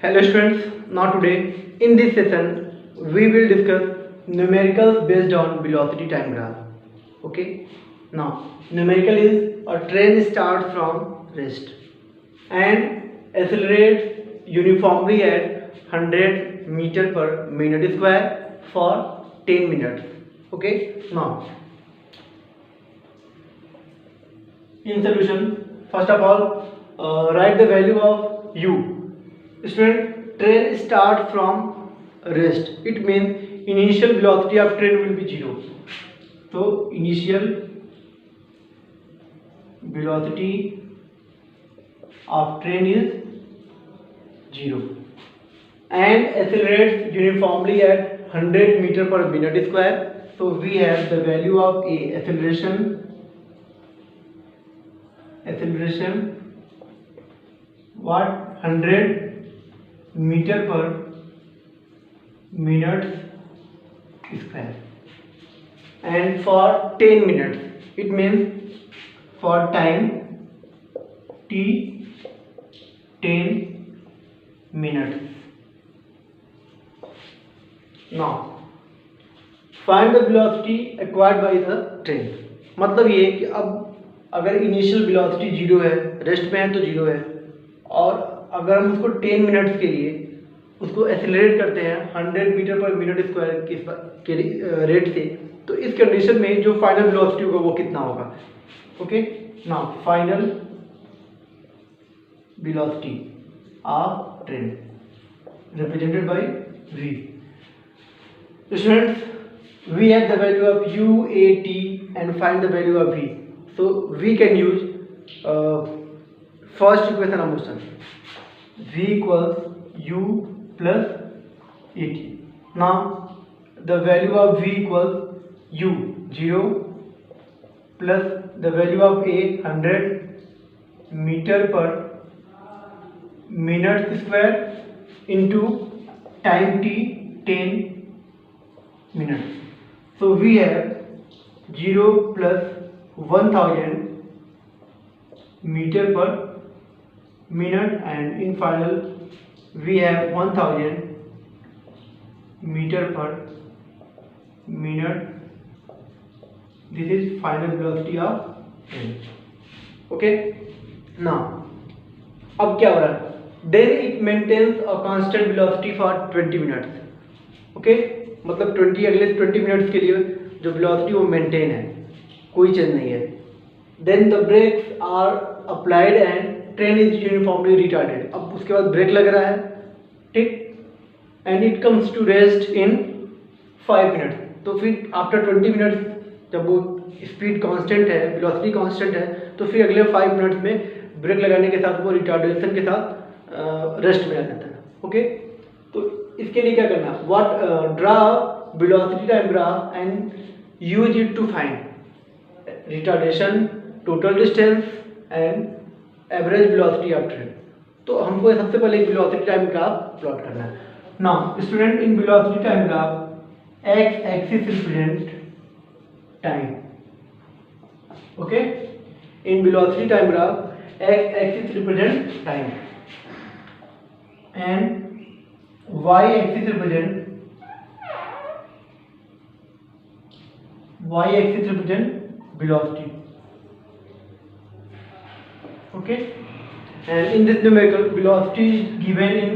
Hello students, now today in this session we will discuss numericals based on velocity time graph. Okay, now numerical is a train starts from rest and accelerates uniformly at 100 meter per minute square for 10 minutes. Okay, now in solution, first of all, write the value of u. Student, train starts from rest. It means initial velocity of train will be 0. So initial velocity of train is 0 and accelerates uniformly at 100 meter per minute square. So we have the value of a acceleration what 100 meter per minute square, and for 10 minutes it means for time t 10 minutes. Now find the velocity acquired by the train. मतलब ये कि अब अगर initial velocity 0 है, rest में है तो 0 है, और अगर हम उसको 10 मिनट्स के लिए उसको एक्सेलरेट करते हैं 100 मीटर पर मिनट स्क्वायर के रेट से, तो इस कंडीशन में जो फाइनल वेलोसिटी होगा वो कितना होगा. Okay, now final velocity of train represented by v. Students, we have the value of u, a, t and find the value of v. So we can use first equation of motion, v equals u plus at. Now the value of v equals u 0 plus the value of a 100 meter per minute square into time t 10 minutes. So we have 0 plus 1000 meter per minute, and in final we have 1000 meter per minute. This is final velocity of train. Okay, now अब क्या हो रहा है, then it maintains a constant velocity for 20 minutes. Okay, मतलब 20 अगले 20 minutes के लिए जो वेलोसिटी वो मेंटेन है, कोई चेंज नहीं है. Then the brakes are applied and train is uniformly retarded. अब उसके बाद ब्रेक लग रहा है, ठीक, and it comes to rest in 5 minutes. तो फिर आफ्टर 20 मिनट्स जब वो स्पीड कांस्टेंट है, वेलोसिटी कांस्टेंट है, तो फिर अगले 5 मिनट्स में ब्रेक लगाने के साथ वो रिटार्डेशन के साथ रेस्ट में आ जाता है. ओके, तो इसके लिए क्या करना, what draw velocity time graph and use it to find retardation, total distance and average velocity of train. तो हमको सबसे पहले एक वेलोसिटी टाइम ग्राफ प्लॉट करना है. Now student, in velocity time graph x axis represent time. Okay, in velocity time graph x axis represent time and y axis represent velocity. Okay, and in this numerical, velocity is given in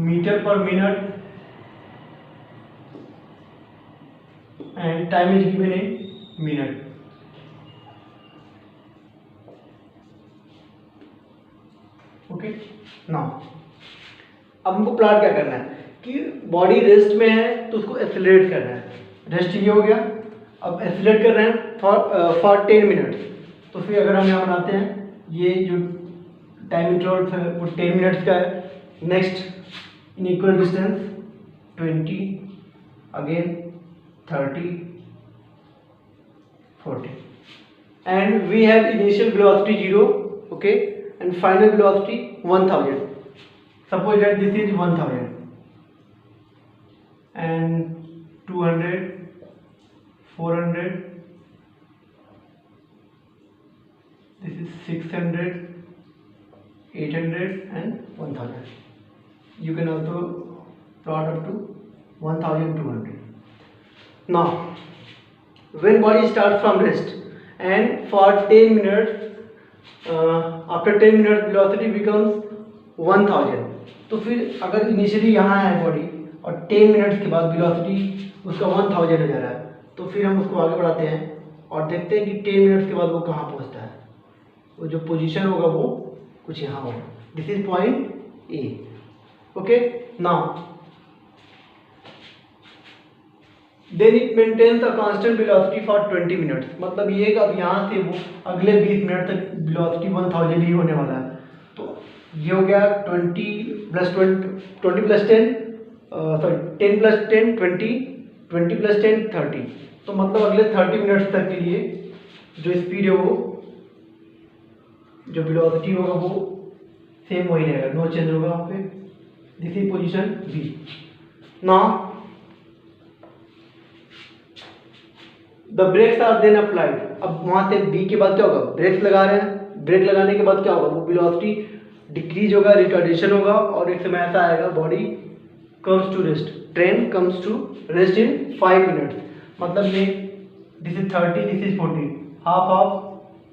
meter per minute and time is given in minute. Okay, now अब हमको plot क्या करना है कि body rest में है तो उसको एक्सेलरेट करना है. रेस्ट ये हो गया, अब एक्सेलरेट कर रहे हैं फॉर 10 मिनट्स. तो फिर अगर हम यहाँ बनाते हैं, ये जो टाइम इंटरवल है वो 10 मिनट्स का है. Next in equal distance 20, again 30, 40, and we have initial velocity 0. Okay, and final velocity 1000. Suppose that this is 1000 and 200, 400, this is 600, 800 and 1000. you can also plot up to 1200. Now when body starts from rest and for 10 minutes after 10 minutes velocity becomes 1000, तो फिर अगर initially यहाँ है body और 10 minutes के बाद velocity उसका 1000 हो जा रहा है, तो फिर हम उसको आगे बढ़ाते हैं और देखते हैं कि 10 मिनट्स के बाद वो कहाँ पहुँचता है। वो जो पोजीशन होगा वो कुछ यहाँ होगा। This is point A. Okay, now then it maintains a constant velocity for 20 minutes. मतलब ये कि अब यहाँ से वो अगले 20 मिनट तक वेलोसिटी 1000 ही होने वाला है। तो ये हो गया 20 प्लस 10 सॉरी 10 प्लस 10 20 प्लस 10 30। तो मतलब अगले 30 मिनट्स तक के लिए जो स्पीड है वो जो वेलोसिटी होगा वो सेम वही रहेगा, नो चेंज होगा वहाँ पे। This is position B. Now the brakes are then applied. अब वहाँ से बी के बाद क्या होगा, ब्रेक्स लगा रहे हैं, ब्रेक लगाने के बाद क्या होगा, वो वेलोसिटी डिक्रीज होगा, रिटार्डेशन होगा और एक समय ऐसा आएगा body comes to rest, train comes to rest in 5 minutes. मतलब ये this is 30, this is 40, half of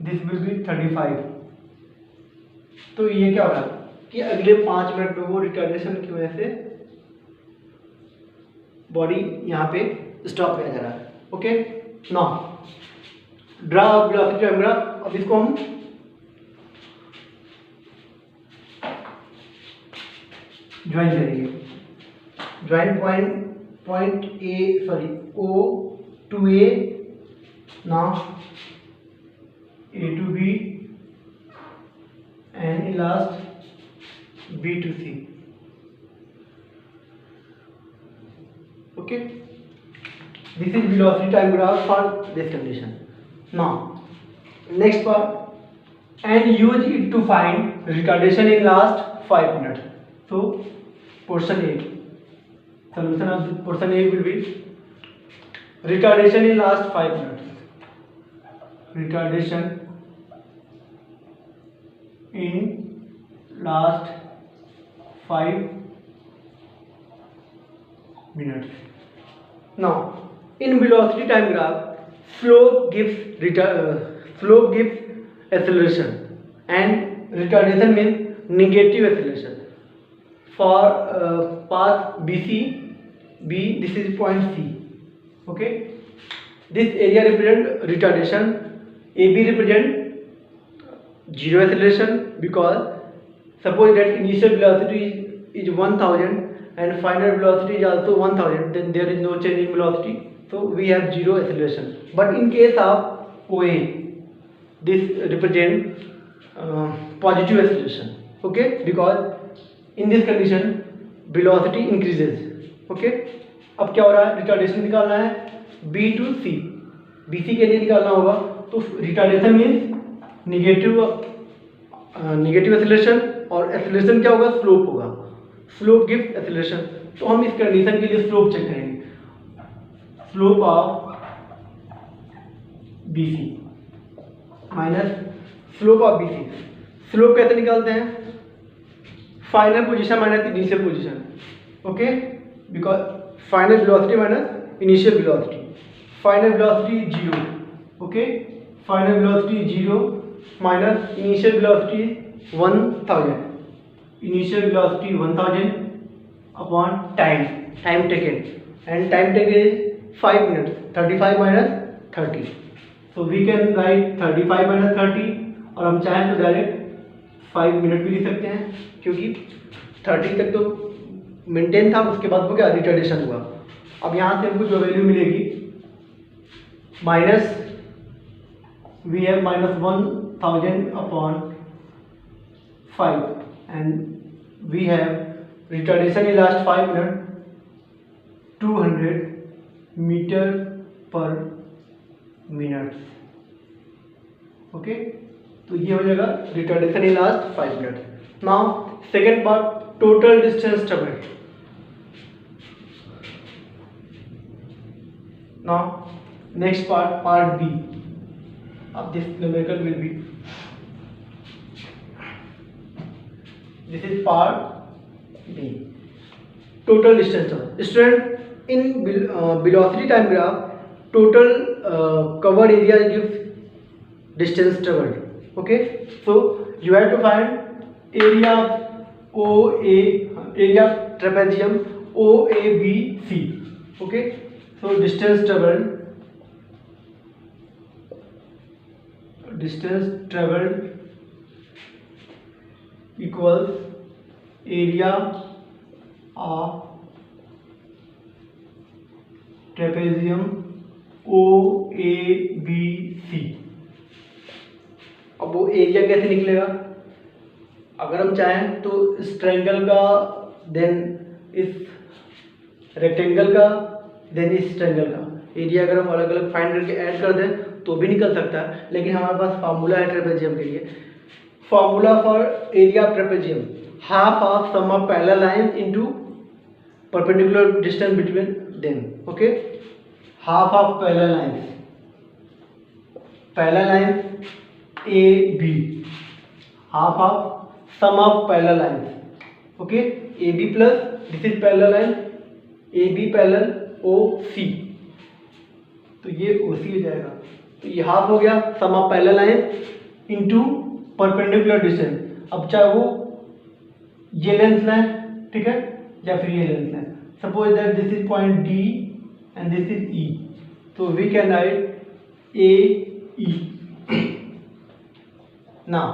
this will be 35। तो ये क्या हो रहा है कि अगले 5 मिनट में वो रिटार्डेशन की वजह से बॉडी यहाँ पे स्टॉप किया जा रहा है। Okay, now draw velocity time graph. अब इसको हम ज्वाइन करेंगे। Join point A sorry O to A, now A to B and in last B to C. Okay, this is velocity time graph for this condition. Now next part, and use it to find retardation in last 5 minutes. So portion A, solution of portion A will be retardation in last 5 minutes. Retardation in last 5 minutes. Now in velocity time graph, slope gives acceleration and retardation means negative acceleration. For path BC, this is point C. Okay, this area represent retardation, AB represent zero acceleration, because suppose that initial velocity is 1000 and final velocity is also 1000, then there is no change in velocity, so we have zero acceleration. But in case of OA, this represent positive acceleration. Okay, because in this condition velocity increases. Okay, अब क्या हो रहा है, retardation निकालना है B to C, BC के लिए निकालना होगा। तो रिटार्डेशन मीन्स निगेटिव एक्सेलरेशन और एक्सेलरेशन क्या होगा, स्लोप होगा, स्लोप गिव्स एक्सेलरेशन। तो हम इस कंडीशन के लिए स्लोप चेक करेंगे, slope of BC minus slope of BC। Slope कैसे निकालते हैं, final position minus initial position. Okay, because final velocity minus initial velocity, final velocity 0। Okay, final velocity 0 minus initial velocity 1000, initial velocity 1000 upon time taken, and time taken is 5 minutes, 35 minus 30। So we can write 35 minus 30, और हम चाहें तो direct 5 minute भी लिख सकते हैं, क्योंकि 30 तक तो मेंटेन था, उसके बाद वो क्या रिटार्डेशन हुआ। अब यहाँ से हमको जो वैल्यू मिलेगी minus we have minus 1000 upon 5 and we have retardation in last 5 minutes 200 meter per minute. Okay, तो ये हो जाएगा retardation in last 5 minutes. Now second part, total distance traveled. Now next part B of this numerical will be, this is part B. Total distance traveled. Student, in velocity time graph, total covered area gives distance traveled. Okay, so you have to find area of area of trapezium OABC. Okay, so distance traveled equals area of trapezium OABC. अब वो area कैसे निकलेगा? अगर हम चाहें तो इस triangle का, देन इस रेक्टेंगल का, देन इस ट्रायंगल का एरिया अगर हम अलग अलग फाइंड करके ऐड कर दें तो भी निकल सकता है, लेकिन हमारे पास फार्मूला है ट्रेपेजियम के लिए. Formula for area of trapezium, half of sum of parallel lines into perpendicular distance between them. Okay, half of parallel lines AB, half of sum of parallel lines. Okay, AB plus this is parallel line, AB parallel OC, तो ये OC हो जाएगा. तो ये half हो गया sum of parallel line into perpendicular distance. अब चाहे वो ये लेंथ लें, ठीक है, या फिर ये लेंथ लें. Suppose that this is point D and this is E, तो we can write AE. Now,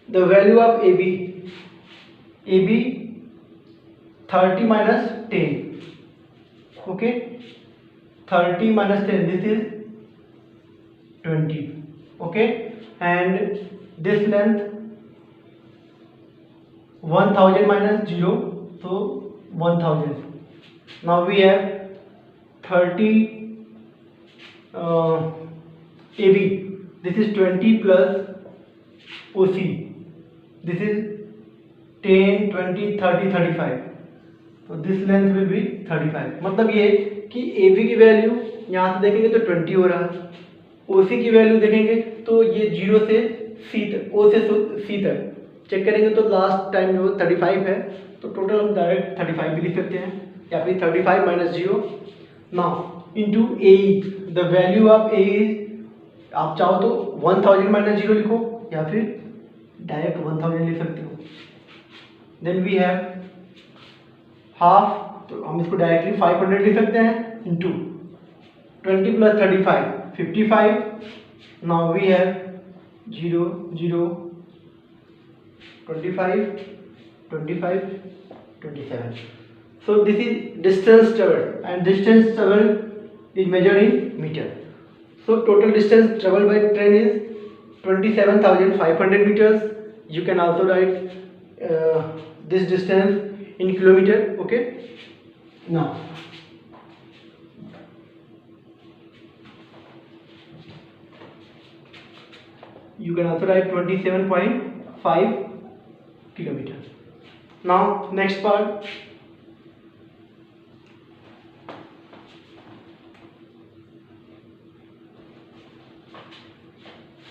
the value of AB 30 minus 10. Okay, 30 minus 10, this is 20. Okay, and this length 1000 minus 0, so 1000. Now we have 30 AB. This is 20 plus OC. This is 10, 20, 30, 35. So this length will be 35. मतलब ये कि AB की value यहाँ से देखेंगे तो 20 हो रहा है, OC की वैल्यू देखेंगे तो ये 0 से C तक, O से C तक चेक करेंगे तो लास्ट टाइम जो 35 है, तो टोटल हम डायरेक्ट 35 भी लिख सकते हैं, या फिर 35 minus 0. Now into AE, the value of AE is, आप चाहो तो 1000 माइनस 0 लिखो या फिर डायरेक्ट 1000 लिख सकते हो. देन वी हैव हाफ, तो हम इसको डायरेक्टली 500 लिख सकते हैं into 20 plus 35 55. Now we have 0 0 25 25 27. So this is distance traveled, and distance traveled is measured in meter. So total distance traveled by train is 27,500 meters. You can also write this distance in kilometer. Okay, now you can also write 27.5 kilometer. Now next part,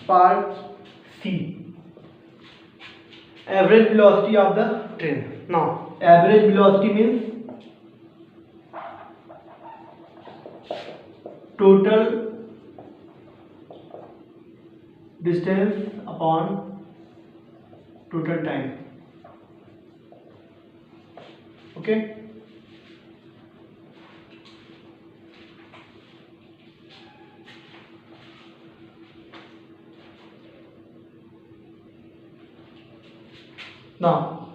part C, average velocity of the train. Now average velocity means total distance upon total time. Okay, now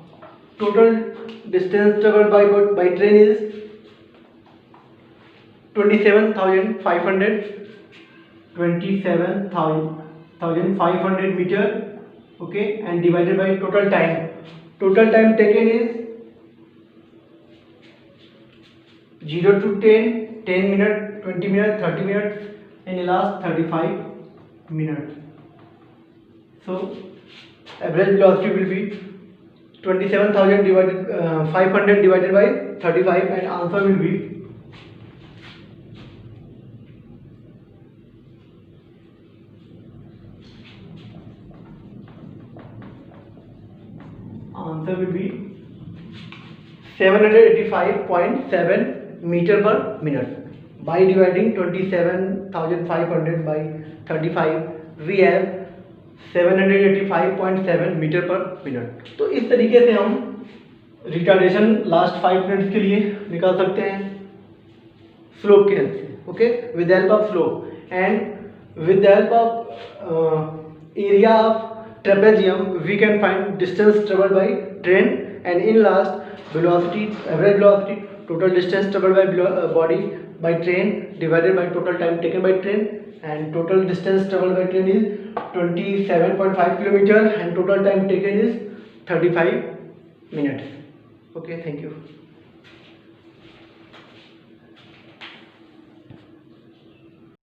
total distance traveled by train is 27,500 meter. Okay, and divided by total time. Total time taken is 0 to 10, 10 minutes, 20 minutes, 30 minutes, and the last 35 minutes. So average velocity will be 27,000 divided 500 divided by 35, and answer will be answer will be 785.7 meter per minute. By dividing 27,500 by 35 we have 785.7 metre per minute. तो इस तरीके से हम retardation last 5 minutes के लिए निकाल सकते हैं स्लोप की हेल्प से। Okay, with help of slope and with help of area of trapezium we can find distance traveled by train, and in last velocity, average velocity, total distance traveled by body by train divided by total time taken by train, and total distance traveled by train is 27.5 kilometer and total time taken is 35 minutes. Okay, thank you.